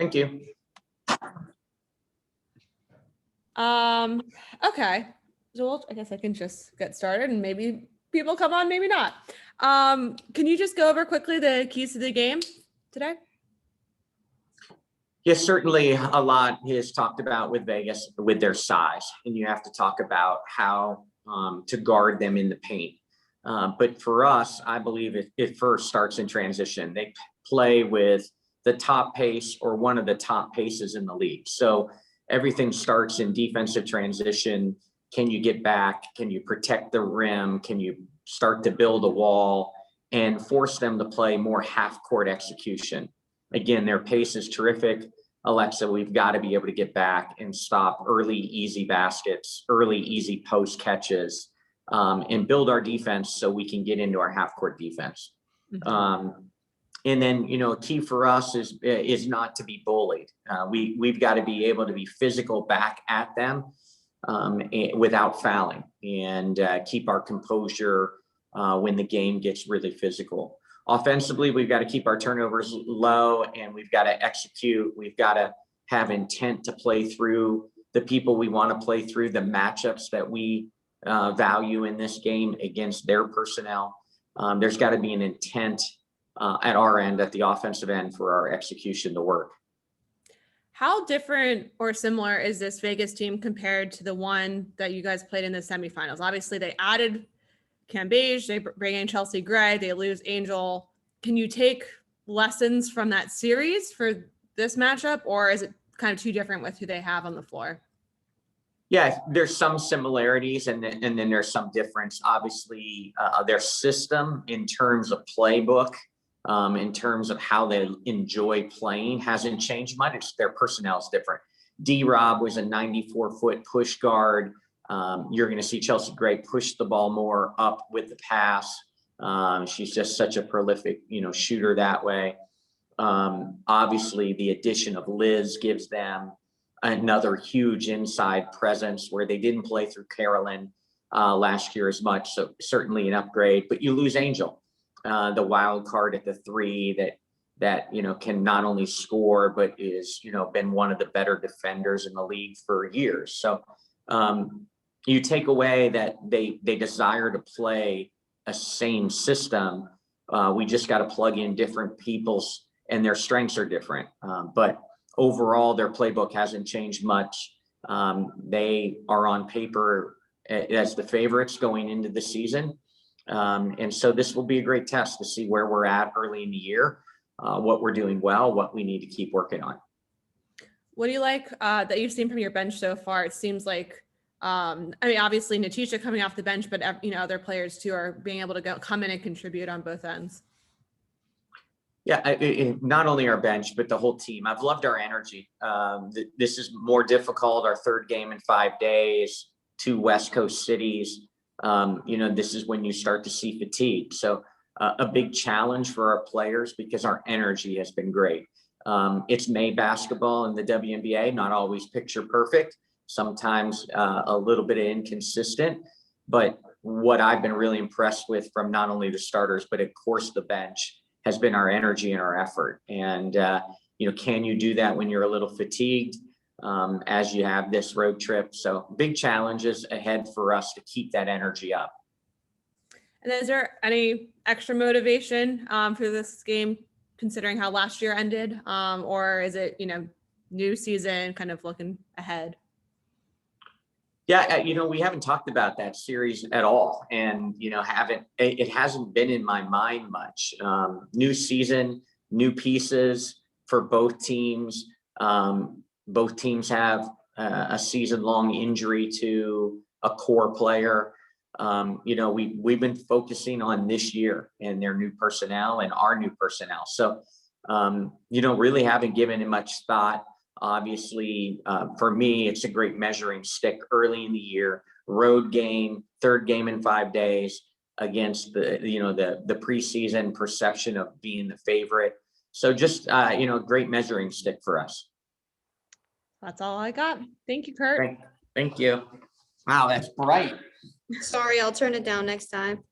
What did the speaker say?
Thank you. Okay. So I guess I can just get started and maybe people come on, maybe not. Can you just go over quickly the keys to the game today? Yes, certainly a lot is talked about with Vegas with their size, and you have to talk about how to guard them in the paint. But for us, I believe it first starts in transition. They play with the top pace or one of the top paces in the league. So everything starts in defensive transition. Can you get back? Can you protect the rim? Can you start to build a wall and force them to play more half-court execution? Again, their pace is terrific. Alexa, we've got to be able to get back and stop early, easy baskets, early, easy post catches, and build our defense so we can get into our half-court defense. And then, key for us is not to be bullied. We've got to be able to be physical back at them without fouling, and keep our composure when the game gets really physical. Offensively, we've got to keep our turnovers low, and we've got to execute. We've got to have intent to play through the people we want to play through, the matchups that we value in this game against their personnel. There's got to be an intent at our end, at the offensive end, for our execution to work. How different or similar is this Vegas team compared to the one that you guys played in the semifinals? Obviously, they added Cambage, they bring in Chelsea Gray, they lose Angel. Can you take lessons from that series for this matchup, or is it kind of too different with who they have on the floor? Yeah, there's some similarities, and then there's some difference. Obviously, their system in terms of playbook, in terms of how they enjoy playing, hasn't changed much. It's their personnel is different. D-Rob was a 94-foot push guard. You're going to see Chelsea Gray push the ball more up with the pass. She's just such a prolific, shooter that way. Obviously, the addition of Liz gives them another huge inside presence where they didn't play through Carolyn last year as much. So certainly an upgrade, but you lose Angel, the wild card at the three that can not only score, but is, been one of the better defenders in the league for years. So you take away that they desire to play a same system. We just got to plug in different people's, and their strengths are different. But overall, their playbook hasn't changed much. They are on paper as the favorites going into the season. And so this will be a great test to see where we're at early in the year, what we're doing well, what we need to keep working on. What do you like that you've seen from your bench so far? It seems like, obviously Natisha coming off the bench, but other players too are being able to come in and contribute on both ends. Yeah, not only our bench, but the whole team. I've loved our energy. This is more difficult. Our third game in 5 days, 2 West Coast cities. This is when you start to see fatigue. So a big challenge for our players because our energy has been great. It's May basketball in the WNBA, not always picture perfect, sometimes a little bit inconsistent. But what I've been really impressed with from not only the starters, but of course the bench, has been our energy and our effort. And, can you do that when you're a little fatigued as you have this road trip? So big challenges ahead for us to keep that energy up. And is there any extra motivation for this game, considering how last year ended? Or is it, new season, kind of looking ahead? Yeah, we haven't talked about that series at all, and it hasn't been in my mind much. New season, new pieces for both teams. Both teams have a season-long injury to a core player. We've been focusing on this year and their new personnel and our new personnel. So, really haven't given it much thought. Obviously, for me, it's a great measuring stick early in the year. Road game, third game in 5 days against the preseason perception of being the favorite. So just great measuring stick for us. That's all I got. Thank you, Kurt. Thank you. Wow, that's bright. Sorry, I'll turn it down next time.